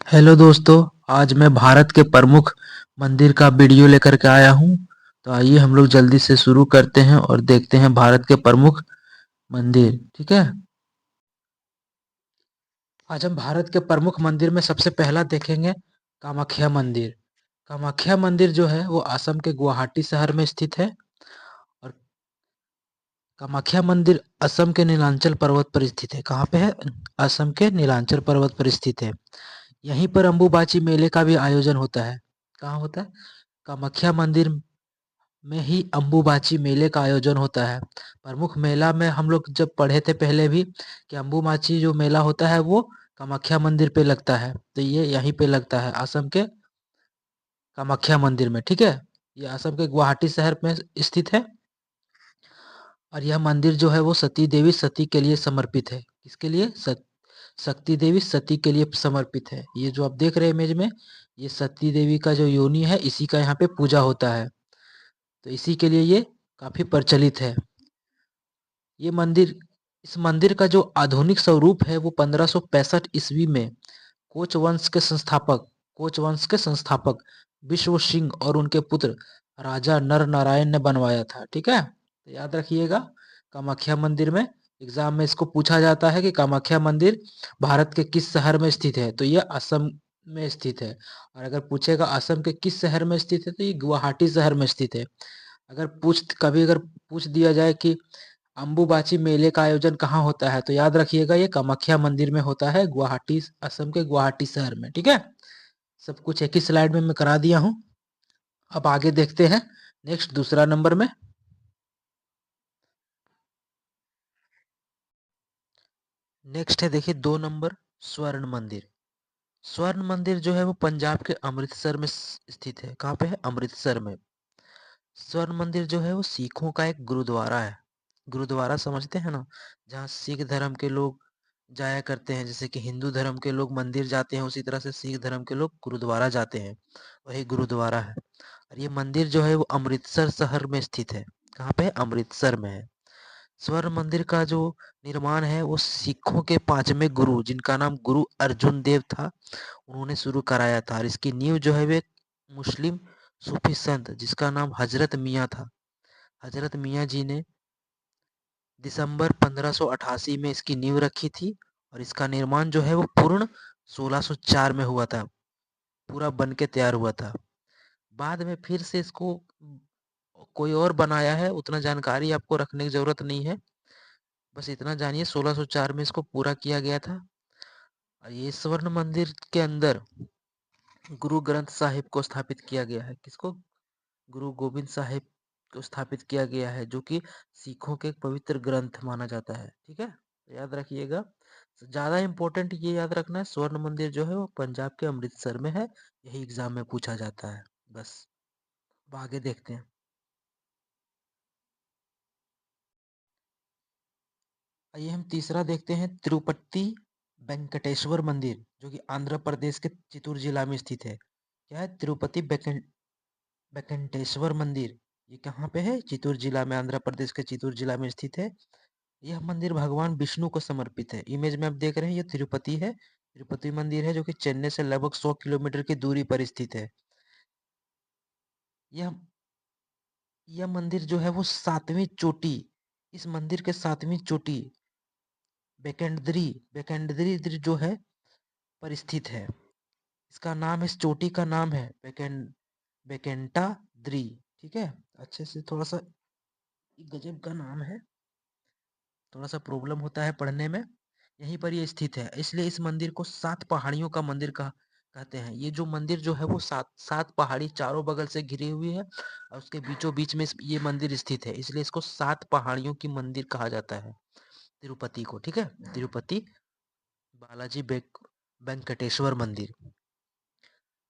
Hello दोस्तों। आज मैं भारत के प्रमुख मंदिर का वीडियो लेकर के आया हूँ। तो आइए हम लोग जल्दी से शुरू करते हैं और देखते हैं भारत के प्रमुख मंदिर। ठीक है। आज हम भारत के प्रमुख मंदिर में सबसे पहला देखेंगे कामाख्या मंदिर। कामाख्या मंदिर जो है वो असम के गुवाहाटी शहर में स्थित है। और कामाख्या मंदिर असम के नीलांचल पर्वत पर स्थित है। कहाँ पे है? असम के नीलांचल पर्वत पर स्थित है। यहीं पर अंबुबाची मेले का भी आयोजन होता है। कहाँ होता है? कामाख्या मंदिर में ही अंबुबाची मेले का आयोजन होता है। प्रमुख मेला में हम लोग जब पढ़े थे पहले भी कि अंबुबाची जो मेला होता है वो कामाख्या मंदिर पे लगता है। तो ये यहीं पे लगता है असम के कामाख्या मंदिर में। ठीक है। ये असम के गुवाहाटी शहर में स्थित है। और यह मंदिर जो है वो सती देवी सती के लिए समर्पित है। किसके लिए? शक्ति देवी सती के लिए समर्पित है। ये जो आप देख रहे हैं इमेज में, ये सती देवी का जो योनि है इसी का यहाँ पे पूजा होता है। तो इसी के लिए ये काफी प्रचलित है। ये मंदिर इस मंदिर का जो आधुनिक स्वरूप है वो 1565 ईस्वी में कोच वंश के संस्थापक विश्व सिंह और उनके पुत्र राजा नर नारायण ने बनवाया था। ठीक है। तो याद रखिएगा, कामाख्या मंदिर में एग्जाम में इसको पूछा जाता है कि कामाख्या मंदिर भारत के किस शहर में स्थित है, तो ये असम में स्थित है। और अगर पूछेगा असम के किस शहर में स्थित है, तो ये गुवाहाटी शहर में स्थित है। अगर पूछ दिया जाए कि अंबुबाची मेले का आयोजन कहाँ होता है, तो याद रखिएगा ये कामाख्या मंदिर में होता है, गुवाहाटी असम के गुवाहाटी शहर में। ठीक है। सब कुछ एक ही स्लाइड में मैं करा दिया हूँ। अब आगे देखते हैं। नेक्स्ट दूसरा नंबर में नेक्स्ट है, देखिए 2 नंबर, स्वर्ण मंदिर। स्वर्ण मंदिर जो है वो पंजाब के अमृतसर में स्थित है। कहाँ पे है? अमृतसर में। स्वर्ण मंदिर जो है वो सिखों का एक गुरुद्वारा है। गुरुद्वारा समझते हैं ना, जहाँ सिख धर्म के लोग जाया करते हैं। जैसे कि हिंदू धर्म के लोग मंदिर जाते हैं, उसी तरह से सिख धर्म के लोग गुरुद्वारा जाते हैं। वही गुरुद्वारा है। और ये मंदिर जो है वो अमृतसर शहर में स्थित है। कहाँ पे है? अमृतसर में है। स्वर्ण मंदिर का जो निर्माण है वो सिखों के 5वें गुरु, जिनका नाम गुरु अर्जुन देव था, उन्होंने शुरू कराया था। और इसकी नींव जो है वे मुस्लिम सूफी संत जिसका नाम हजरत मियाँ था, हजरत मियाँ जी ने दिसंबर 1588 में इसकी नींव रखी थी। और इसका निर्माण जो है वो पूर्ण 1604 में हुआ था, पूरा बन के तैयार हुआ था। बाद में फिर से इसको कोई और बनाया है, उतना जानकारी आपको रखने की जरूरत नहीं है। बस इतना जानिए 1604 में इसको पूरा किया गया था। और ये स्वर्ण मंदिर के अंदर गुरु ग्रंथ साहिब को स्थापित किया गया है। किसको? गुरु गोबिंद साहिब को स्थापित किया गया है, जो कि सिखों के एक पवित्र ग्रंथ माना जाता है। ठीक है। तो याद रखिएगा, ज्यादा इंपॉर्टेंट ये याद रखना है, स्वर्ण मंदिर जो है वो पंजाब के अमृतसर में है। यही एग्जाम में पूछा जाता है। बस। अब आगे देखते हैं। आइए हम तीसरा देखते हैं, तिरुपति वेंकटेश्वर मंदिर, जो कि आंध्र प्रदेश के चित्तूर जिला में स्थित है। क्या है? तिरुपति वेंकटेश्वर मंदिर। ये कहाँ पे है? चित्तूर जिला में, आंध्र प्रदेश के चित्तूर जिला में स्थित है। यह मंदिर भगवान विष्णु को समर्पित है। इमेज में आप देख रहे हैं, ये तिरुपति है। तिरुपति मंदिर है जो कि चेन्नई से लगभग 100 किलोमीटर की दूरी पर स्थित है। यह यह मंदिर जो है वो सातवीं चोटी, इस मंदिर के सातवीं चोटी बेकेंद्री बेकेंद्री जो है पर स्थित है। इसका नाम, इस चोटी का नाम है बेकेंटा द्री। ठीक है। अच्छे से थोड़ा सा, गजब का नाम है, थोड़ा सा प्रॉब्लम होता है पढ़ने में। यहीं पर ये स्थित है, इसलिए इस मंदिर को 7 पहाड़ियों का मंदिर कहते हैं। ये जो मंदिर जो है वो सात सात पहाड़ी चारों बगल से घिरी हुई है, और उसके बीचों बीच में ये मंदिर स्थित है, इसलिए इसको 7 पहाड़ियों की मंदिर कहा जाता है, तिरुपति को। ठीक है। तिरुपति बालाजी वेंकटेश्वर मंदिर।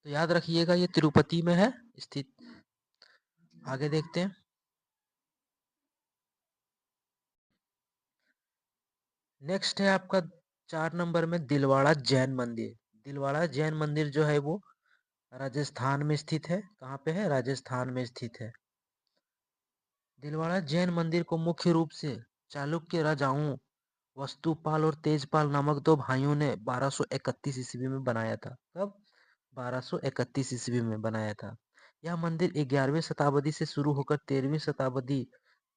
तो याद रखिएगा ये तिरुपति में है स्थित। आगे देखते हैं। नेक्स्ट है आपका 4 नंबर में दिलवाड़ा जैन मंदिर। दिलवाड़ा जैन मंदिर जो है वो राजस्थान में स्थित है। कहाँ पे है? राजस्थान में स्थित है। दिलवाड़ा जैन मंदिर को मुख्य रूप से चालुक्य राजाओं वस्तुपाल और तेजपाल नामक दो भाइयों ने 1231 ईस्वी में बनाया था। कब? 1231 ईस्वी में बनाया था। यह मंदिर 11वीं शताब्दी से शुरू होकर 13वीं शताब्दी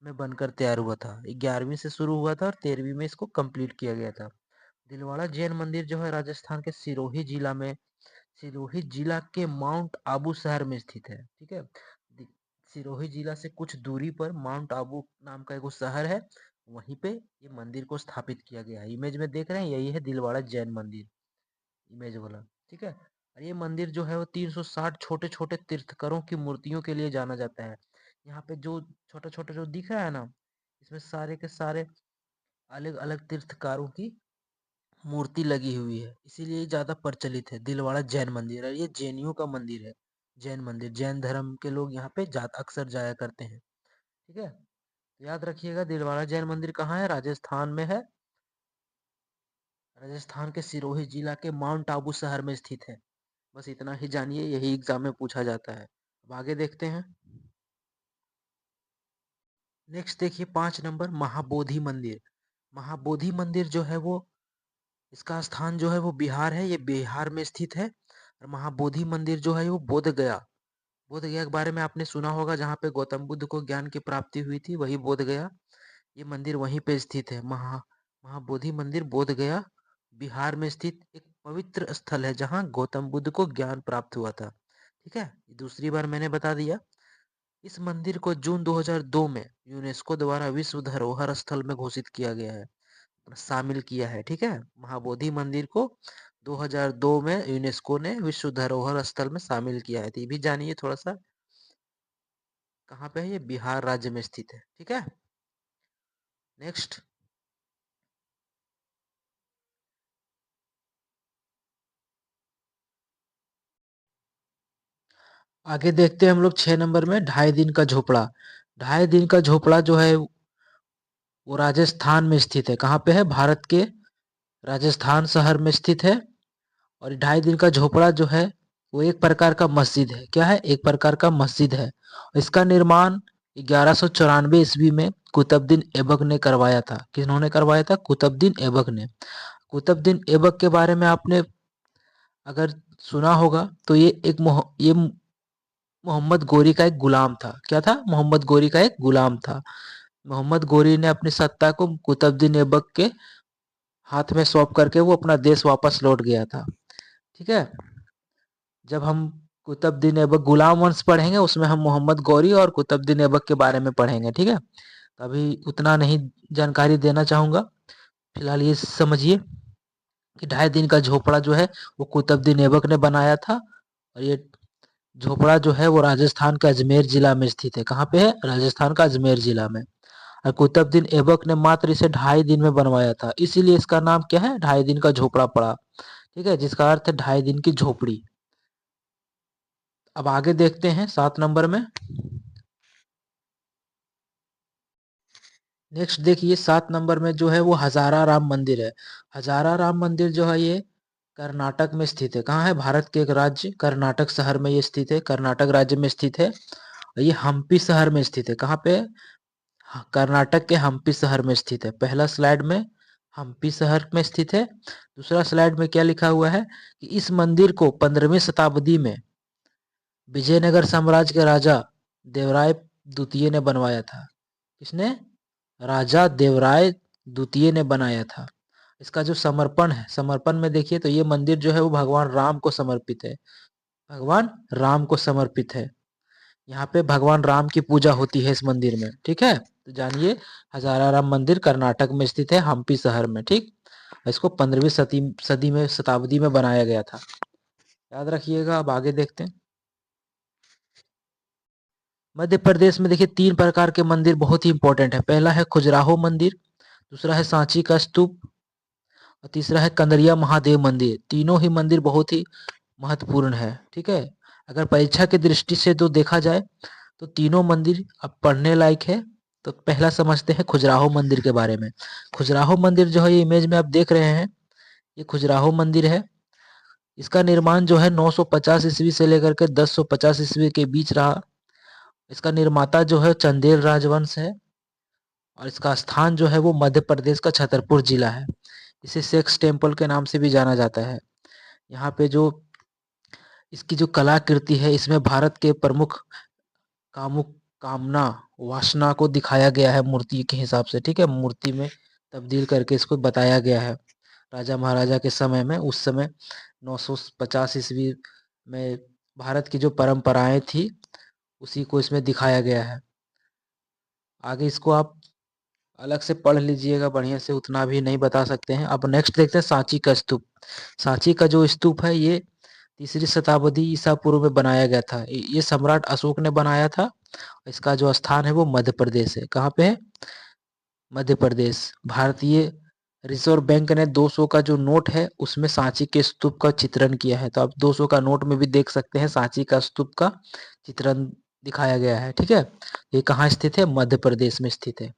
में बनकर तैयार हुआ था। 11वीं से शुरू हुआ था और 13वीं में इसको कंप्लीट किया गया था। दिलवाड़ा जैन मंदिर जो है राजस्थान के सिरोही जिला के माउंट आबू शहर में स्थित है। ठीक है, सिरोही जिला से कुछ दूरी पर माउंट आबू नाम का एक शहर है, वहीं पे ये मंदिर को स्थापित किया गया है। इमेज में देख रहे हैं, यही है दिलवाड़ा जैन मंदिर, इमेज वाला। ठीक है, और ये मंदिर जो है वो 360 छोटे छोटे तीर्थकरों की मूर्तियों के लिए जाना जाता है। यहाँ पे जो छोटा छोटा जो दिख रहा है ना, इसमें सारे के सारे अलग अलग तीर्थकारों की मूर्ति लगी हुई है, इसीलिए ये ज्यादा प्रचलित है। दिलवाड़ा जैन मंदिर है, ये जैनियों का मंदिर है। जैन मंदिर, जैन धर्म के लोग यहाँ पे अक्सर जाया करते हैं। ठीक है, तो याद रखिएगा दिलवाड़ा जैन मंदिर कहाँ है? राजस्थान में है। राजस्थान के सिरोही जिला के माउंट आबू शहर में स्थित है। बस इतना ही जानिए, यही एग्जाम में पूछा जाता है। अब आगे देखते हैं। नेक्स्ट देखिए 5 नंबर, महाबोधि मंदिर। महाबोधि मंदिर जो है वो, इसका स्थान जो है वो बिहार है, ये बिहार में स्थित है। और महाबोधि मंदिर जो है वो बोध गया, बोध गया के बारे में आपने सुना होगा, जहाँ पे गौतम बुद्ध को ज्ञान की प्राप्ति हुई थी, वही बोध गया। ये मंदिर वहीं पे स्थित है। महाबोधि मंदिर बोध गया बिहार में स्थित एक पवित्र स्थल है, जहाँ गौतम बुद्ध को ज्ञान प्राप्त हुआ था। ठीक है, दूसरी बार मैंने बता दिया। इस मंदिर को जून 2002 में यूनेस्को द्वारा विश्व धरोहर स्थल में घोषित किया गया है, शामिल किया है। ठीक है, महाबोधि मंदिर को 2002 में यूनेस्को ने विश्व धरोहर स्थल में शामिल किया है। तो ये भी जानिए थोड़ा सा, कहाँ पे है? ये बिहार राज्य में स्थित है। ठीक है, नेक्स्ट आगे देखते हैं हम लोग 6 नंबर में, 2.5 दिन का झोपड़ा। 2.5 दिन का झोपड़ा जो है वो राजस्थान में स्थित है। कहाँ पे है? भारत के राजस्थान शहर में स्थित है। और 2.5 दिन का झोपड़ा जो है वो एक प्रकार का मस्जिद है। क्या है? एक प्रकार का मस्जिद है। इसका निर्माण 1194 ईस्वी में कुतुबुद्दीन ऐबक ने करवाया था। किन्होंने करवाया था? कुतुबुद्दीन ऐबक ने। कुतुबुद्दीन ऐबक के बारे में आपने अगर सुना होगा तो ये मोहम्मद गोरी का एक गुलाम था। क्या था? मोहम्मद गोरी का एक गुलाम था। मोहम्मद गोरी ने अपनी सत्ता को कुतुबुद्दीन ऐबक के हाथ में सौंप करके वो अपना देश वापस लौट गया था। ठीक है, जब हम कुतुबुद्दीन ऐबक गुलाम वंश पढ़ेंगे, उसमें हम मोहम्मद गौरी और कुतुबुद्दीन ऐबक के बारे में पढ़ेंगे। ठीक है, तो अभी उतना नहीं जानकारी देना चाहूंगा। फिलहाल ये समझिए कि 2.5 दिन का झोपड़ा जो है वो कुतुबुद्दीन ऐबक ने बनाया था। और ये झोपड़ा जो है वो राजस्थान के अजमेर जिला में स्थित है। कहाँ पे है? राजस्थान का अजमेर जिला में। और कुतुबुद्दीन ऐबक ने मात्र इसे 2.5 दिन में बनवाया था, इसीलिए इसका नाम क्या है? 2.5 दिन का झोपड़ा पड़ा। ठीक है, जिसका अर्थ है 2.5 दिन की झोपड़ी। अब आगे देखते हैं 7 नंबर में। नेक्स्ट देखिए 7 नंबर में जो है वो हजारा राम मंदिर है। हजारा राम मंदिर जो है ये कर्नाटक में स्थित है। कहाँ है? भारत के एक राज्य कर्नाटक शहर में ये स्थित है, कर्नाटक राज्य में स्थित है। और ये हम्पी शहर में स्थित है। कहाँ पे? हाँ, कर्नाटक के हम्पी शहर में स्थित है। पहला स्लाइड में हम्पी शहर में स्थित है। दूसरा स्लाइड में क्या लिखा हुआ है कि इस मंदिर को 15वीं शताब्दी में विजयनगर साम्राज्य के राजा देवराय द्वितीय ने बनवाया था। किसने? राजा देवराय द्वितीय ने बनाया था। इसका जो समर्पण है, समर्पण में देखिए तो ये मंदिर जो है वो भगवान राम को समर्पित है। भगवान राम को समर्पित है। यहाँ पे भगवान राम की पूजा होती है इस मंदिर में। ठीक है, तो जानिए हजारा राम मंदिर कर्नाटक में स्थित है, हम्पी शहर में। ठीक, इसको 15वीं सदी में शताब्दी में बनाया गया था, याद रखिएगा। अब आगे देखते हैं। मध्य प्रदेश में देखिए 3 प्रकार के मंदिर बहुत ही इंपॉर्टेंट है। पहला है खजुराहो मंदिर, दूसरा है सांची का स्तूप, और तीसरा है कंदरिया महादेव मंदिर। तीनों ही मंदिर बहुत ही महत्वपूर्ण है। ठीक है, अगर परीक्षा की दृष्टि से तो देखा जाए तो तीनों मंदिर अब पढ़ने लायक है। तो पहला समझते हैं खजुराहो मंदिर के बारे में। खजुराहो मंदिर जो है ये इमेज में आप देख रहे हैं, ये खजुराहो मंदिर है। इसका निर्माण जो है 950 ईस्वी से लेकर के 1050 ईस्वी के बीच रहा। इसका निर्माता जो है चंदेल राजवंश है। और इसका स्थान जो है वो मध्य प्रदेश का छतरपुर जिला है। इसे सेक्स टेम्पल के नाम से भी जाना जाता है। यहाँ पे जो इसकी जो कलाकृति है, इसमें भारत के प्रमुख कामुक कामना वासना को दिखाया गया है मूर्ति के हिसाब से, ठीक है। मूर्ति में तब्दील करके इसको बताया गया है। राजा महाराजा के समय में, उस समय 950 ईस्वी में भारत की जो परंपराएं थी उसी को इसमें दिखाया गया है। आगे इसको आप अलग से पढ़ लीजिएगा बढ़िया से, उतना भी नहीं बता सकते हैं। अब नेक्स्ट देखते हैं सांची का स्तूप। सांची का जो स्तूप है ये 3री शताब्दी ईसा पूर्व में बनाया गया था। ये सम्राट अशोक ने बनाया था। इसका जो स्थान है वो मध्य प्रदेश है। कहाँ पे है? मध्य प्रदेश। भारतीय रिजर्व बैंक ने 200 का जो नोट है उसमें सांची के स्तूप का चित्रण किया है। तो आप 200 का नोट में भी देख सकते हैं सांची का स्तूप का चित्रण दिखाया गया है, ठीक है। ये कहाँ स्थित है? मध्य प्रदेश में स्थित है।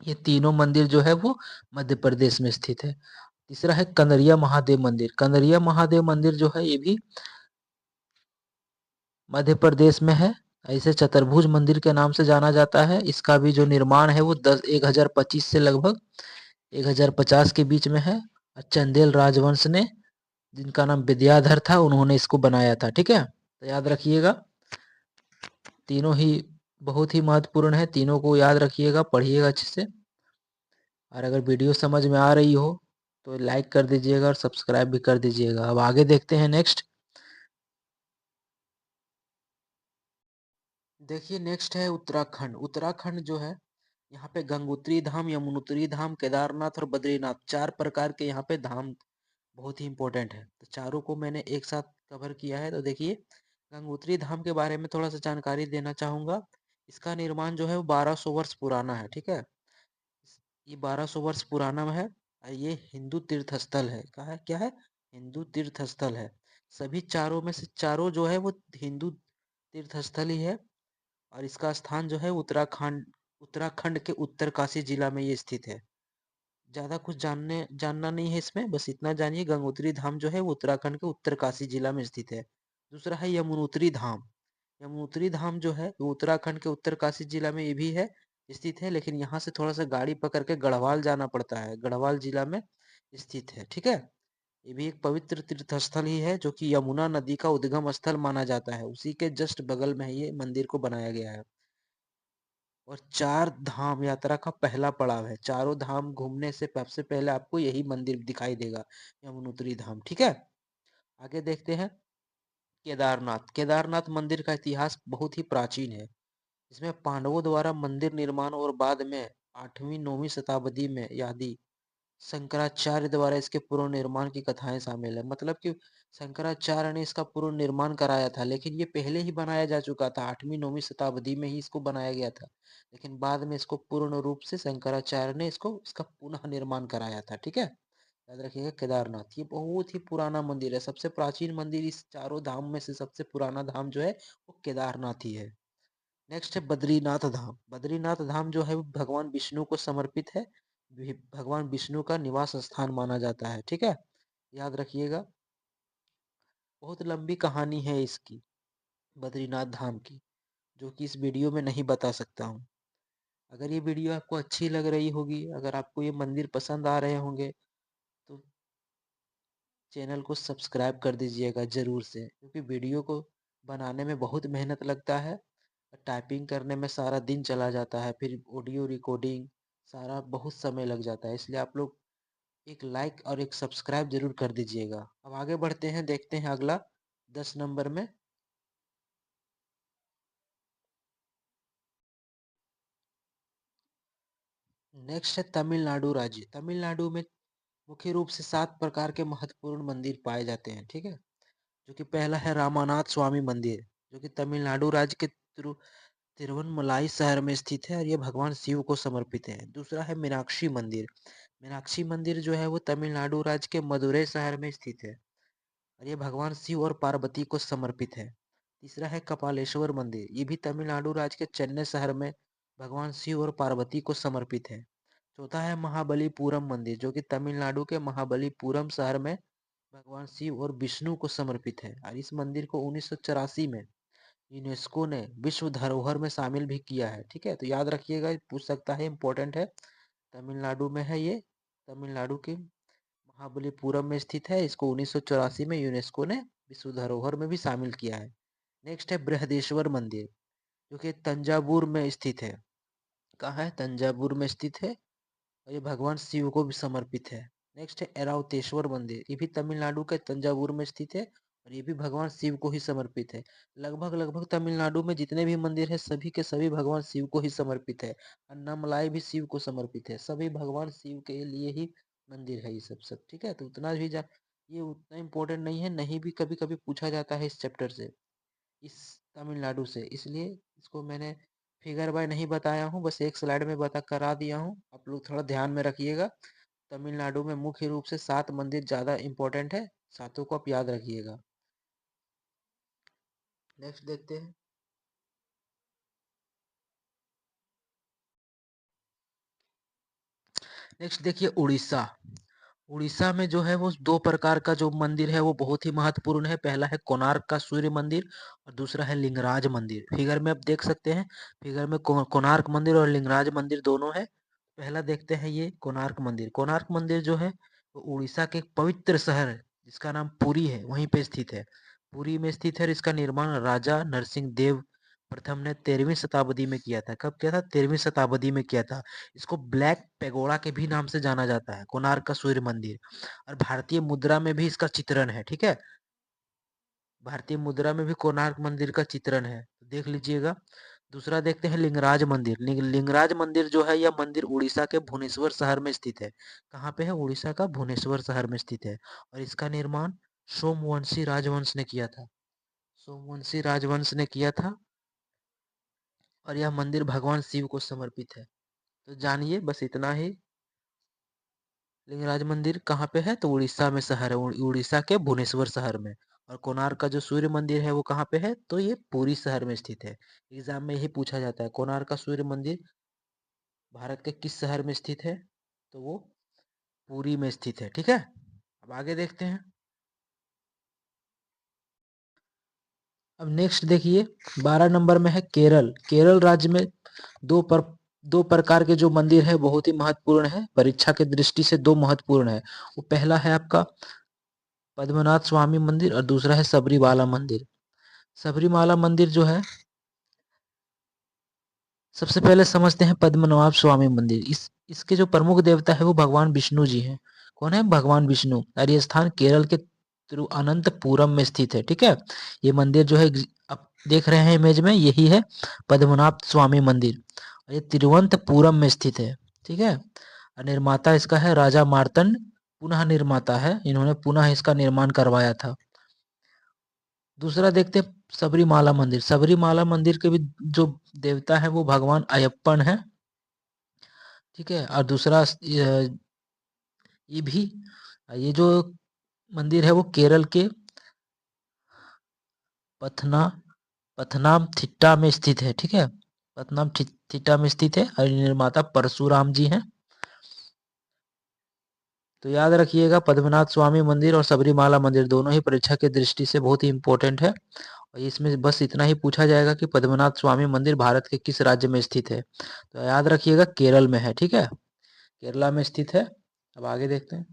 ये तीनों मंदिर जो है वो मध्य प्रदेश में स्थित है। तीसरा है कंदरिया महादेव मंदिर। कंदरिया महादेव मंदिर जो है ये भी मध्य प्रदेश में है। इसे चतुर्भुज मंदिर के नाम से जाना जाता है। इसका भी जो निर्माण है वो 1025 से लगभग 1050 के बीच में है। और चंदेल राजवंश ने, जिनका नाम विद्याधर था, उन्होंने इसको बनाया था, ठीक है। तो याद रखिएगा, तीनों ही बहुत ही महत्वपूर्ण है। तीनों को याद रखिएगा, पढ़िएगा अच्छे से। और अगर वीडियो समझ में आ रही हो तो लाइक कर दीजिएगा और सब्सक्राइब भी कर दीजिएगा। अब आगे देखते हैं नेक्स्ट। देखिए नेक्स्ट है उत्तराखंड। उत्तराखंड जो है, यहाँ पे गंगोत्री धाम, यमुनोत्री धाम, केदारनाथ और बद्रीनाथ, 4 प्रकार के यहाँ पे धाम बहुत ही इंपॉर्टेंट है। तो चारों को मैंने एक साथ कवर किया है। तो देखिए, गंगोत्री धाम के बारे में थोड़ा सा जानकारी देना चाहूंगा। इसका निर्माण जो है वो 1200 वर्ष पुराना है, ठीक है। ये 1200 वर्ष पुराना है। और ये हिंदू तीर्थ स्थल है। कहा है, क्या है? हिंदू तीर्थ स्थल है। सभी चारों में से चारों जो है वो हिंदू तीर्थ स्थल ही है। और इसका स्थान जो है उत्तराखंड, उत्तराखंड के उत्तरकाशी जिला में ये स्थित है। ज्यादा कुछ जानना नहीं है इसमें, बस इतना जानिए, गंगोत्री धाम जो है वो उत्तराखंड के उत्तरकाशी जिला में स्थित है। दूसरा है यमुनोत्री धाम। यमुनोत्री धाम जो है वो उत्तराखंड के उत्तरकाशी जिला में ये भी है, स्थित है। लेकिन यहाँ से थोड़ा सा गाड़ी पकड़ के गढ़वाल जाना पड़ता है। गढ़वाल जिला में स्थित है, ठीक है। ये भी एक पवित्र तीर्थ स्थल ही है, जो कि यमुना नदी का उद्गम स्थल माना जाता है। उसी के जस्ट बगल में ये मंदिर को बनाया गया है। और 4 धाम यात्रा का पहला पड़ाव है। चारों धाम घूमने से सबसे पहले आपको यही मंदिर दिखाई देगा, यमुनोत्री धाम, ठीक है। आगे देखते हैं केदारनाथ। केदारनाथ मंदिर का इतिहास बहुत ही प्राचीन है। इसमें पांडवों द्वारा मंदिर निर्माण और बाद में 8वीं 9वीं शताब्दी में आदि शंकराचार्य द्वारा इसके पुनर्निर्माण की कथाएं शामिल है। मतलब कि शंकराचार्य ने इसका पुनर्निर्माण कराया था, लेकिन ये पहले ही बनाया जा चुका था। 8वीं 9वीं शताब्दी में ही इसको बनाया गया था। लेकिन बाद में इसको पूर्ण रूप से शंकराचार्य ने इसको इसका पुनः निर्माण कराया था, ठीक है। याद रखिएगा केदारनाथ ये बहुत ही पुराना मंदिर है। सबसे प्राचीन मंदिर इस चारों धाम में से सबसे पुराना धाम जो है वो केदारनाथ ही है। नेक्स्ट है बद्रीनाथ धाम। बद्रीनाथ धाम जो है वो भगवान विष्णु को समर्पित है। भगवान विष्णु का निवास स्थान माना जाता है, ठीक है। याद रखिएगा, बहुत लंबी कहानी है इसकी, बद्रीनाथ धाम की, जो कि इस वीडियो में नहीं बता सकता हूँ। अगर ये वीडियो आपको अच्छी लग रही होगी, अगर आपको ये मंदिर पसंद आ रहे होंगे, तो चैनल को सब्सक्राइब कर दीजिएगा जरूर से, क्योंकि वीडियो को बनाने में बहुत मेहनत लगता है। टाइपिंग करने में सारा दिन चला जाता है, फिर ऑडियो रिकॉर्डिंग, सारा बहुत समय लग जाता है। इसलिए आप लोग एक लाइक और एक सब्सक्राइब जरूर कर दीजिएगा। अब आगे बढ़ते हैं, देखते हैं अगला 10 नंबर में। नेक्स्ट है तमिलनाडु राज्य। तमिलनाडु में मुख्य रूप से 7 प्रकार के महत्वपूर्ण मंदिर पाए जाते हैं, ठीक है। जो कि पहला है रामानाथ स्वामी मंदिर, जो कि तमिलनाडु राज्य के तिरुवनमलाई शहर में स्थित है और ये भगवान शिव को समर्पित है। दूसरा है मीनाक्षी मंदिर। मीनाक्षी मंदिर जो है वो तमिलनाडु राज्य के मदुरै शहर में स्थित है और ये भगवान शिव और पार्वती को समर्पित है। तीसरा है कपालेश्वर मंदिर। ये भी तमिलनाडु राज्य के चेन्नई शहर में भगवान शिव और पार्वती को समर्पित है। चौथा है महाबलीपुरम मंदिर, जो कि तमिलनाडु के महाबलीपुरम शहर में भगवान शिव और विष्णु को समर्पित है। और इस मंदिर को 1984 में यूनेस्को ने विश्व धरोहर में शामिल भी किया है। ठीक है, तो याद रखिएगा, पूछ सकता है, इम्पोर्टेंट है। तमिलनाडु में है ये, तमिलनाडु के महाबलीपुरम में स्थित है। इसको 1984 में यूनेस्को ने विश्व धरोहर में भी शामिल किया है। नेक्स्ट है बृहदेश्वर मंदिर, जो कि तंजावुर में स्थित है। कहाँ है? तंजावुर में स्थित है, और ये भगवान शिव को भी समर्पित है। नेक्स्ट है ऐरावतेश्वर मंदिर, ये भी तमिलनाडु के तंजावुर में स्थित है, और ये भी भगवान शिव को ही समर्पित है। लगभग लगभग तमिलनाडु में जितने भी मंदिर है, सभी के सभी भगवान शिव को ही समर्पित है। अन्नामलाई भी शिव को समर्पित है। सभी भगवान शिव के लिए ही मंदिर है ये सब सब। ठीक है, तो उतना भी ये उतना इम्पोर्टेंट नहीं है, नहीं भी कभी कभी पूछा जाता है इस चैप्टर से, इस तमिलनाडु से, इसलिए इसको मैंने फिगर बाय नहीं बताया हूँ, बस एक स्लाइड में बता करा दिया हूँ। आप लोग थोड़ा ध्यान में रखिएगा। तमिलनाडु में मुख्य रूप से 7 मंदिर ज़्यादा इम्पोर्टेंट है, सातों को आप याद रखिएगा। नेक्स्ट देखते हैं। नेक्स्ट देखिए उड़ीसा। उड़ीसा में जो है वो 2 प्रकार का जो मंदिर है वो बहुत ही महत्वपूर्ण है। पहला है कोणार्क का सूर्य मंदिर, और दूसरा है लिंगराज मंदिर। फिगर में आप देख सकते हैं, फिगर में कोणार्क मंदिर और लिंगराज मंदिर दोनों है। पहला देखते हैं ये कोणार्क मंदिर। कोणार्क मंदिर जो है वो उड़ीसा के एक पवित्र शहर है जिसका नाम पुरी है, वहीं पे स्थित है। पुरी में स्थित है, और इसका निर्माण राजा नरसिंह देव प्रथम ने 13वीं शताब्दी में किया था। कब किया था? 13वीं शताब्दी में किया था। इसको ब्लैक पेगोडा के भी नाम से जाना जाता है, कोणार्क का सूर्य मंदिर। और भारतीय मुद्रा में भी इसका चित्रण है। ठीक है, भारतीय मुद्रा में भी कोणार्क मंदिर का चित्रण है, तो देख लीजिएगा। दूसरा देखते हैं लिंगराज मंदिर। लिंगराज मंदिर जो है, यह मंदिर उड़ीसा के भुवनेश्वर शहर में स्थित है। कहाँ पे है? उड़ीसा का भुवनेश्वर शहर में स्थित है, और इसका निर्माण सोमवंशी राजवंश ने किया था। सोमवंशी राजवंश ने किया था, और यह मंदिर भगवान शिव को समर्पित है। तो जानिए बस इतना ही। लिंगराज मंदिर कहाँ पे है? तो उड़ीसा में शहर है, उड़ीसा के भुवनेश्वर शहर में। और कोणार्क का जो सूर्य मंदिर है वो कहाँ पे है? तो ये पुरी शहर में स्थित है। एग्जाम में यही पूछा जाता है, कोणार्क का सूर्य मंदिर भारत के किस शहर में स्थित है? तो वो पुरी में स्थित है। ठीक है, अब आगे देखते हैं। अब नेक्स्ट देखिए, 12 नंबर में है केरल। केरल राज्य में दो पर दो प्रकार के जो मंदिर है बहुत ही महत्वपूर्ण है, परीक्षा के दृष्टि से दो महत्वपूर्ण है। वो पहला है आपका पद्मनाथ स्वामी मंदिर, और दूसरा है सबरीमाला मंदिर। सबरीमाला मंदिर जो है, सबसे पहले समझते हैं पद्मनाभ स्वामी मंदिर। इसके जो प्रमुख देवता है वो भगवान विष्णु जी हैं। कौन है? भगवान विष्णु। और ये स्थान केरल के तिरुअनंतपुरम में स्थित है। ठीक है, ये मंदिर जो है आप देख रहे हैं इमेज में, यही है पद्मनाभ स्वामी मंदिर, और ये तिरुवनंतपुरम में स्थित है। ठीक है, और निर्माता इसका है राजा मार्तंड, पुनः निर्माता है, इन्होंने पुनः इसका निर्माण करवाया था। दूसरा देखते हैं सबरीमाला मंदिर। सबरीमाला मंदिर के भी जो देवता है वो भगवान अयप्पन है। ठीक है, और दूसरा ये भी, ये जो मंदिर है वो केरल के पथना पथनामथिट्टा में स्थित है। ठीक है, पथनामथिट्टा में स्थित है, और निर्माता परशुराम जी हैं। तो याद रखिएगा, पद्मनाथ स्वामी मंदिर और सबरीमाला मंदिर दोनों ही परीक्षा की दृष्टि से बहुत ही इंपॉर्टेंट है। और इसमें बस इतना ही पूछा जाएगा कि पद्मनाथ स्वामी मंदिर भारत के किस राज्य में स्थित है? तो याद रखिएगा केरल में है। ठीक है, केरला में स्थित है। अब आगे देखते हैं।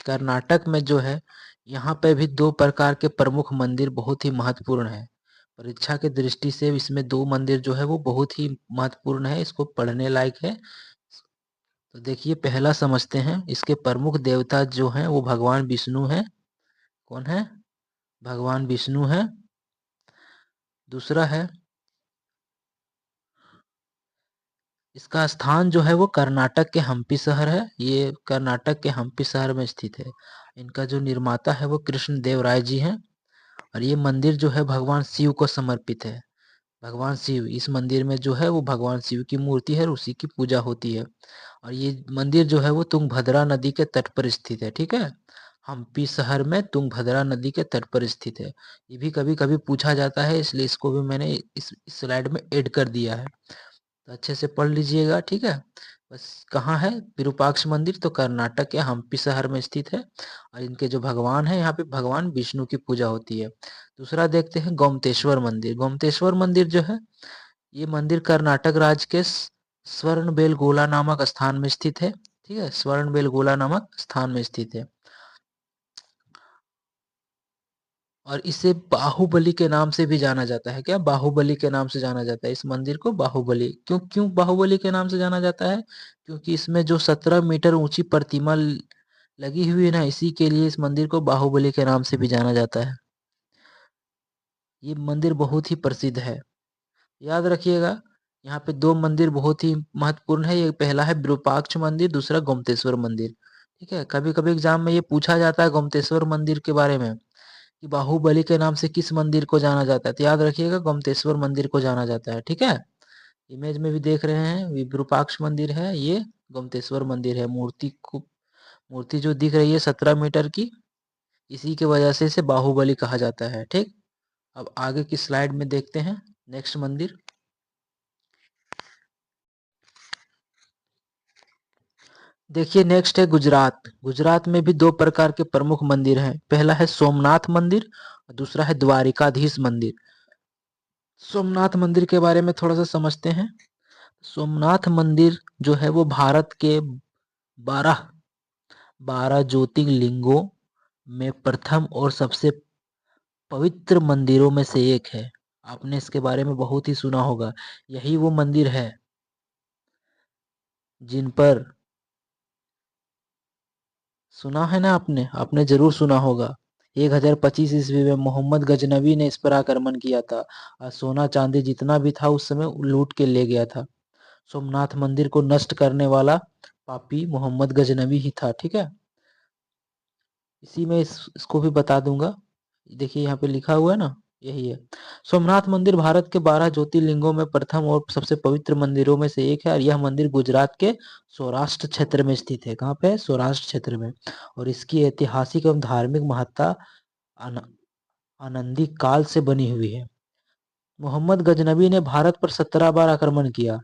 कर्नाटक में जो है, यहाँ पे भी दो प्रकार के प्रमुख मंदिर बहुत ही महत्वपूर्ण है। परीक्षा की दृष्टि से इसमें दो मंदिर जो है वो बहुत ही महत्वपूर्ण है, इसको पढ़ने लायक है। तो देखिए, पहला समझते हैं। इसके प्रमुख देवता जो हैं वो भगवान विष्णु हैं। कौन है? भगवान विष्णु है। दूसरा है, इसका स्थान जो है वो कर्नाटक के हम्पी शहर है। ये कर्नाटक के हम्पी शहर में स्थित है। इनका जो निर्माता है वो कृष्ण देव राय जी हैं, और ये मंदिर जो है भगवान शिव को समर्पित है। भगवान शिव, इस मंदिर में जो है वो भगवान शिव की मूर्ति है और उसी की पूजा होती है। और ये मंदिर जो है वो तुंगभद्रा नदी के तट पर स्थित है। ठीक है, हम्पी शहर में तुंगभद्रा नदी के तट पर स्थित है। ये भी कभी कभी पूछा जाता है, इसलिए इसको भी मैंने इस स्लाइड में ऐड कर दिया है। तो अच्छे से पढ़ लीजिएगा। ठीक है, बस कहाँ है विरूपाक्ष मंदिर? तो कर्नाटक के हम्पी शहर में स्थित है। और इनके जो भगवान है, यहाँ पे भगवान विष्णु की पूजा होती है। दूसरा देखते हैं गोमतेश्वर मंदिर। गोमतेश्वर मंदिर जो है, ये मंदिर कर्नाटक राज्य के स्वर्णबेलगोला नामक स्थान में स्थित है। ठीक है, स्वर्णबेलगोला नामक स्थान में स्थित है। और इसे बाहुबली के नाम से भी जाना जाता है। क्या? बाहुबली के नाम से जाना जाता है इस मंदिर को। बाहुबली क्यों क्यों बाहुबली के नाम से जाना जाता है? क्योंकि इसमें जो 17 मीटर ऊंची प्रतिमा लगी हुई है ना, इसी के लिए इस मंदिर को बाहुबली के नाम से भी जाना जाता है। ये मंदिर बहुत ही प्रसिद्ध है। याद रखिएगा, यहाँ पे दो मंदिर बहुत ही महत्वपूर्ण है। ये पहला है विरूपाक्ष मंदिर, दूसरा गोमतेश्वर मंदिर। ठीक है, कभी कभी एग्जाम में ये पूछा जाता है गोमतेश्वर मंदिर के बारे में कि बाहुबली के नाम से किस मंदिर को जाना जाता है, तो याद रखिएगा गोमतेश्वर मंदिर को जाना जाता है। ठीक है, इमेज में भी देख रहे हैं, विरूपाक्ष मंदिर है, ये गोमतेश्वर मंदिर है। मूर्ति जो दिख रही है 17 मीटर की, इसी की वजह से इसे बाहुबली कहा जाता है। ठीक, अब आगे की स्लाइड में देखते हैं नेक्स्ट मंदिर। देखिए नेक्स्ट है गुजरात। गुजरात में भी दो प्रकार के प्रमुख मंदिर हैं। पहला है सोमनाथ मंदिर और दूसरा है द्वारिकाधीश मंदिर। सोमनाथ मंदिर के बारे में थोड़ा सा समझते हैं। सोमनाथ मंदिर जो है वो भारत के 12 12 ज्योतिर्लिंगों में प्रथम और सबसे पवित्र मंदिरों में से एक है। आपने इसके बारे में बहुत ही सुना होगा। यही वो मंदिर है जिन पर, सुना है ना आपने? आपने जरूर सुना होगा। 1025 ईस्वी में मोहम्मद गजनबी ने इस पर आक्रमण किया था और सोना चांदी जितना भी था उस समय लूट के ले गया था। सोमनाथ मंदिर को नष्ट करने वाला पापी मोहम्मद गजनबी ही था। ठीक है, इसी में इसको भी बता दूंगा। देखिए यहाँ पे लिखा हुआ है ना, यही है। सोमनाथ मंदिर भारत के 12 ज्योतिर्लिंगों में प्रथम और सबसे पवित्र मंदिरों में से एक है। और यह मंदिर गुजरात के सौराष्ट्र क्षेत्र में स्थित है। कहाँ पे है? सौराष्ट्र क्षेत्र में। और इसकी ऐतिहासिक एवं धार्मिक महत्ता आनंदी काल से बनी हुई है। मोहम्मद गजनबी ने भारत पर 17 बार आक्रमण किया,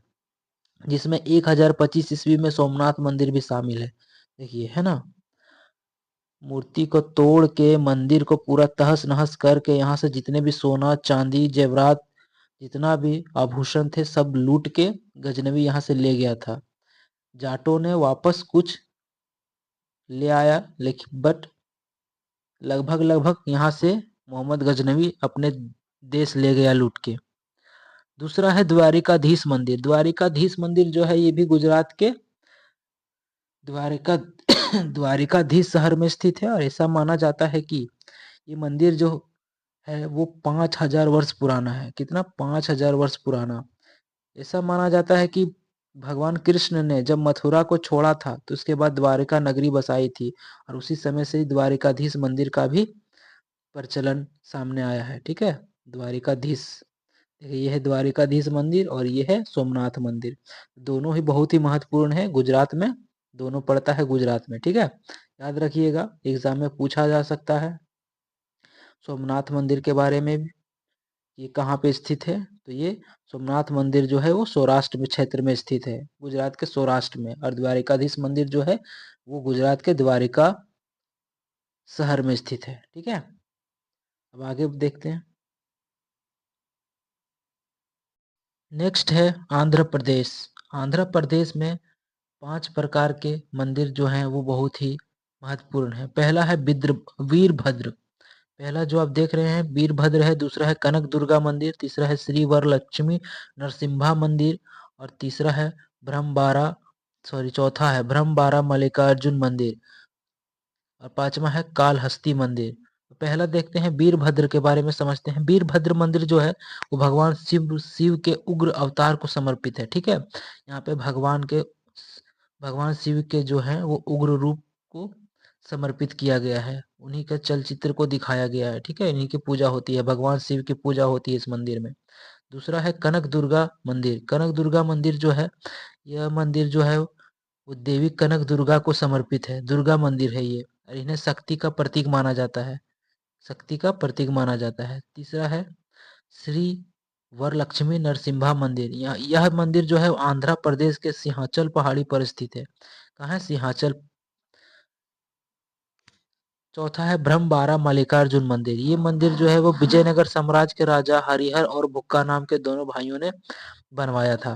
जिसमें 1025 ईस्वी में सोमनाथ मंदिर भी शामिल है। देखिए है ना, मूर्ति को तोड़ के मंदिर को पूरा तहस नहस करके यहाँ से जितने भी सोना चांदी जेवरात जितना भी आभूषण थे सब लूट के गजनबी यहाँ से ले गया था। जाटों ने वापस कुछ ले आया, लेकिन बट लगभग लगभग यहाँ से मोहम्मद गजनबी अपने देश ले गया लूट के। दूसरा है द्वारिकाधीश मंदिर। द्वारिकाधीश मंदिर जो है ये भी गुजरात के द्वारिका द्वारिकाधीश शहर में स्थित है। और ऐसा माना जाता है कि ये मंदिर जो है वो 5000 वर्ष पुराना है। कितना? 5000 वर्ष पुराना। ऐसा माना जाता है कि भगवान कृष्ण ने जब मथुरा को छोड़ा था तो उसके बाद द्वारिका नगरी बसाई थी। और उसी समय से द्वारिकाधीश मंदिर का भी प्रचलन सामने आया है। ठीक है, द्वारिकाधीश। देखिए ये है द्वारिकाधीश मंदिर और ये है सोमनाथ मंदिर। दोनों ही बहुत ही महत्वपूर्ण है गुजरात में। दोनों पड़ता है गुजरात में। ठीक है, याद रखिएगा, एग्जाम में पूछा जा सकता है सोमनाथ मंदिर के बारे में भी। ये कहाँ पे स्थित है? तो ये सोमनाथ मंदिर जो है वो सौराष्ट्र में क्षेत्र में स्थित है, गुजरात के सौराष्ट्र में। और द्वारिकाधीश मंदिर जो है वो गुजरात के द्वारिका शहर में स्थित है। ठीक है, अब आगे देखते हैं। नेक्स्ट है आंध्र प्रदेश। आंध्र प्रदेश में 5 प्रकार के मंदिर जो हैं वो बहुत ही महत्वपूर्ण है। पहला है वीरभद्र। पहला जो आप देख रहे हैं वीरभद्र है। दूसरा है कनक दुर्गा मंदिर। तीसरा है श्री वरलक्ष्मी नरसिम्हा मंदिर। और तीसरा है ब्रह्मबारा चौथा है ब्रह्मबारा मल्लिकार्जुन मंदिर। और पांचवा है कालहस्ती मंदिर। पहला देखते हैं वीरभद्र के बारे में समझते हैं। वीरभद्र मंदिर जो है वो भगवान शिव के उग्र अवतार को समर्पित है। ठीक है, यहाँ पे भगवान शिव के जो है वो उग्र रूप को समर्पित किया गया है। उन्हीं के चलचित्र को दिखाया गया है। ठीक है, इन्हीं की पूजा होती है, भगवान शिव की पूजा होती है इस मंदिर में। दूसरा है कनक दुर्गा मंदिर। कनक दुर्गा मंदिर जो है, यह मंदिर जो है वो देवी कनक दुर्गा को समर्पित है। दुर्गा मंदिर है ये, और इन्हें शक्ति का प्रतीक माना जाता है। शक्ति का प्रतीक माना जाता है। तीसरा है श्री वरलक्ष्मी नरसिम्हा मंदिर, यह मंदिर जो है आंध्र प्रदेश के सिंहाचल पहाड़ी पर स्थित है। कहाँ है? सिंहाचल। चौथा है ब्रह्मबारा मल्लिकार्जुन मंदिर, ये मंदिर जो है वो विजयनगर साम्राज्य के राजा हरिहर और बुक्का नाम के दोनों भाइयों ने बनवाया था,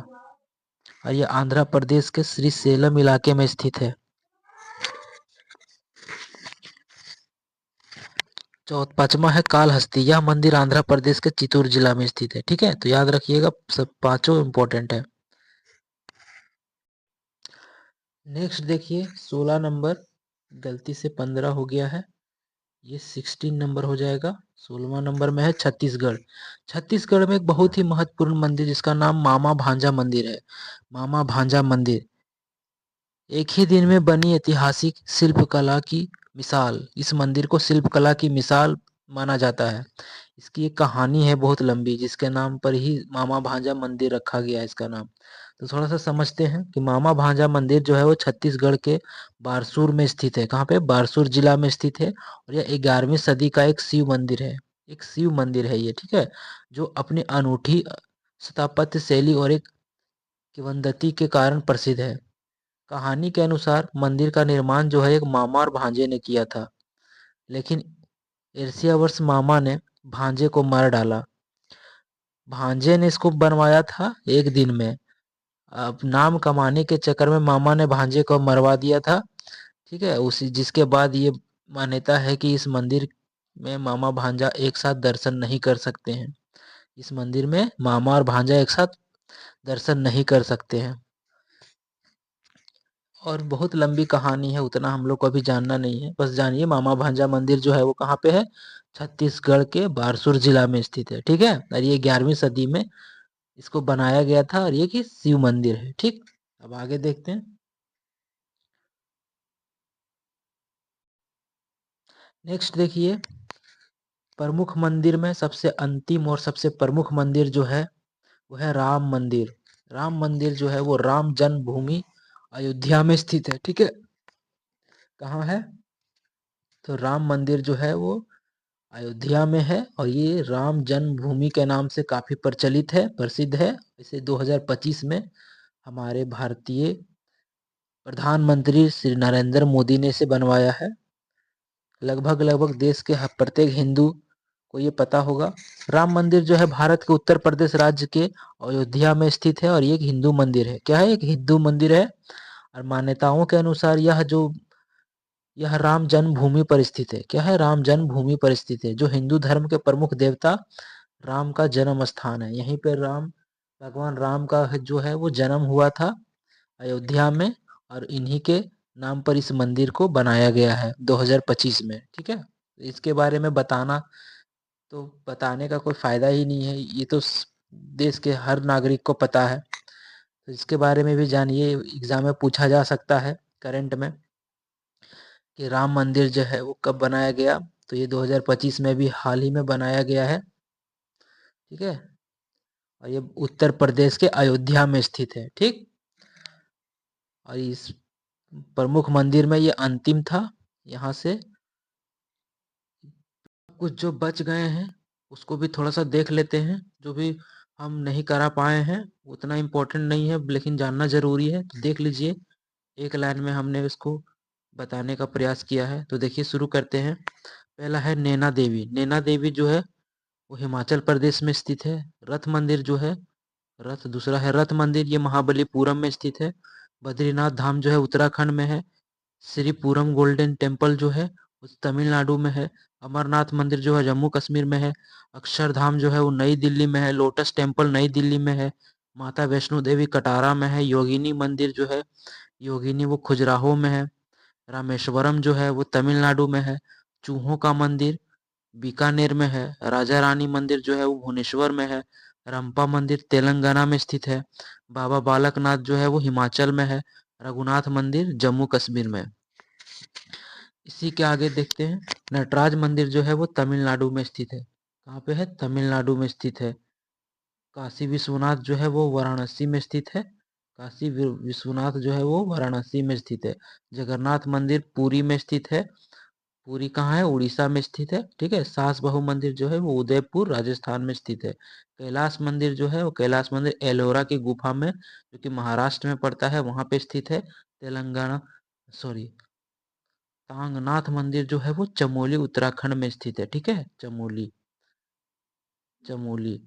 और ये आंध्र प्रदेश के श्रीशैलम इलाके में स्थित है। पांचवा है कालहस्ती, यह मंदिर आंध्र प्रदेश के चित्तूर जिला में स्थित है। ठीक है, तो याद रखिएगा, सब पांचों इंपॉर्टेंट है। नेक्स्ट देखिए 16 नंबर, गलती से 15 हो गया है, ये 16 नंबर हो जाएगा। 16वां नंबर में है छत्तीसगढ़। छत्तीसगढ़ में एक बहुत ही महत्वपूर्ण मंदिर जिसका नाम मामा भांजा मंदिर है। मामा भांजा मंदिर एक ही दिन में बनी ऐतिहासिक शिल्पकला की मिसाल, इस मंदिर को शिल्पकला की मिसाल माना जाता है। इसकी एक कहानी है बहुत लंबी, जिसके नाम पर ही मामा भांजा मंदिर रखा गया है इसका नाम। तो थोड़ा सा समझते हैं कि मामा भांजा मंदिर जो है वो छत्तीसगढ़ के बारसूर में स्थित है। कहाँ पे? बारसूर जिला में स्थित है, और यह 11वीं सदी का एक शिव मंदिर है। एक शिव मंदिर है ये, ठीक है, जो अपनी अनूठी स्थापत्य शैली और एक किंवदंती के कारण प्रसिद्ध है। कहानी के अनुसार मंदिर का निर्माण जो है एक मामा और भांजे ने किया था, लेकिन ईर्ष्यावश मामा ने भांजे को मार डाला। भांजे ने इसको बनवाया था एक दिन में, अब नाम कमाने के चक्कर में मामा ने भांजे को मरवा दिया था। ठीक है, उसी जिसके बाद ये मान्यता है कि इस मंदिर में मामा भांजा एक साथ दर्शन नहीं कर सकते हैं। इस मंदिर में मामा और भांजा एक साथ दर्शन नहीं कर सकते हैं। और बहुत लंबी कहानी है, उतना हम लोग को अभी जानना नहीं है, बस जानिए मामा भांजा मंदिर जो है वो कहाँ पे है? छत्तीसगढ़ के बारसूर जिला में स्थित है। ठीक है, और ये 11वीं सदी में इसको बनाया गया था, और ये कि शिव मंदिर है। ठीक, अब आगे देखते हैं। नेक्स्ट देखिए, प्रमुख मंदिर में सबसे अंतिम और सबसे प्रमुख मंदिर जो है वो है राम मंदिर। राम मंदिर जो है वो राम जन्मभूमि अयोध्या में स्थित है। ठीक है, कहाँ है? तो राम मंदिर जो है वो अयोध्या में है, और ये राम जन्मभूमि के नाम से काफी प्रचलित है, प्रसिद्ध है। इसे 2025 में हमारे भारतीय प्रधानमंत्री श्री नरेंद्र मोदी ने इसे बनवाया है। लगभग लगभग देश के प्रत्येक हिंदू को ये पता होगा। राम मंदिर जो है भारत के उत्तर प्रदेश राज्य के अयोध्या में स्थित है, और ये एक हिंदू मंदिर है। क्या है? एक हिंदू मंदिर है, और मान्यताओं के अनुसार यह राम जन्मभूमि पर स्थित है। क्या है? राम जन्मभूमि पर स्थित है, जो हिंदू धर्म के प्रमुख देवता राम का जन्म स्थान है। यहीं पर भगवान राम का जो है वो जन्म हुआ था, अयोध्या में, और इन्हीं के नाम पर इस मंदिर को बनाया गया है 2025 में। ठीक है, इसके बारे में तो बताने का कोई फायदा ही नहीं है, ये तो देश के हर नागरिक को पता है। तो इसके बारे में भी जानिए, एग्जाम में पूछा जा सकता है करंट में, कि राम मंदिर जो है वो कब बनाया गया। तो ये 2025 में भी हाल ही में बनाया गया है। ठीक है, और ये उत्तर प्रदेश के अयोध्या में स्थित है। ठीक, और इस प्रमुख मंदिर में ये अंतिम था। यहाँ से कुछ जो बच गए हैं उसको भी थोड़ा सा देख लेते हैं, जो भी हम नहीं करा पाए हैं, उतना इम्पोर्टेंट नहीं है लेकिन जानना जरूरी है, तो देख लीजिए। एक लाइन में हमने इसको बताने का प्रयास किया है। तो देखिए, शुरू करते हैं। पहला है नैना देवी। नैना देवी जो है वो हिमाचल प्रदेश में स्थित है। रथ मंदिर जो है, दूसरा है रथ मंदिर, ये महाबलीपुरम में स्थित है। बद्रीनाथ धाम जो है उत्तराखंड में है। श्रीपुरम गोल्डन टेम्पल जो है उस तमिलनाडु में है। अमरनाथ मंदिर जो है जम्मू कश्मीर में है। अक्षरधाम जो है वो नई दिल्ली में है। लोटस टेम्पल नई दिल्ली में है। माता वैष्णो देवी कटारा में है। योगिनी मंदिर जो है, योगिनी वो खजुराहो में है। रामेश्वरम जो है वो तमिलनाडु में है। चूहों का मंदिर बीकानेर में है। राजा रानी मंदिर जो है वो भुवनेश्वर में है। रंपा मंदिर तेलंगाना में स्थित है। बाबा बालकनाथ जो है वो हिमाचल में है। रघुनाथ मंदिर जम्मू कश्मीर में। इसी के आगे देखते हैं, नटराज मंदिर जो है वो तमिलनाडु में स्थित है। कहाँ पे है? तमिलनाडु में स्थित है। काशी विश्वनाथ जो है वो वाराणसी में स्थित है। विश्वनाथ जो है वो वाराणसी में स्थित है। जगन्नाथ मंदिर पुरी में स्थित है। पुरी कहाँ है? उड़ीसा में स्थित है। ठीक है। सास बहू मंदिर जो है वो उदयपुर राजस्थान में स्थित है। कैलाश मंदिर जो है वो कैलाश मंदिर एलोरा की गुफा में, जो कि महाराष्ट्र में पड़ता है, वहां पे स्थित है। तेलंगाना, सॉरी, तांगनाथ मंदिर जो है वो चमोली उत्तराखंड में स्थित है। ठीक है, चमोली, चमोली।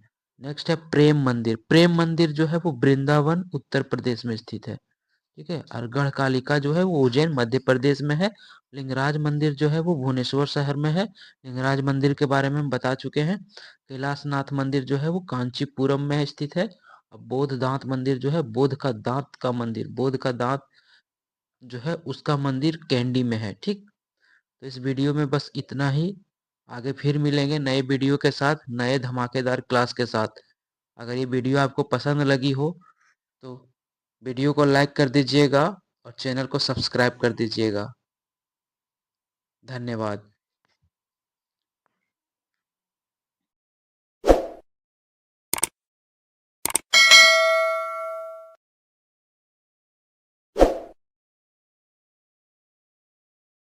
नेक्स्ट है प्रेम मंदिर। प्रेम मंदिर जो है वो वृंदावन उत्तर प्रदेश में स्थित है। ठीक है। और गढ़कालिका जो है वो उज्जैन मध्य प्रदेश में है। लिंगराज मंदिर जो है वो भुवनेश्वर शहर में है। लिंगराज मंदिर के बारे में हम बता चुके हैं। कैलाशनाथ मंदिर जो है वो कांचीपुरम में स्थित है। और बोध दांत मंदिर जो है, बोध का दांत का मंदिर, बोध का दांत जो है उसका मंदिर कैंडी में है। ठीक। तो इस वीडियो में बस इतना ही। आगे फिर मिलेंगे नए वीडियो के साथ, नए धमाकेदार क्लास के साथ। अगर ये वीडियो आपको पसंद लगी हो तो वीडियो को लाइक कर दीजिएगा और चैनल को सब्सक्राइब कर दीजिएगा। धन्यवाद।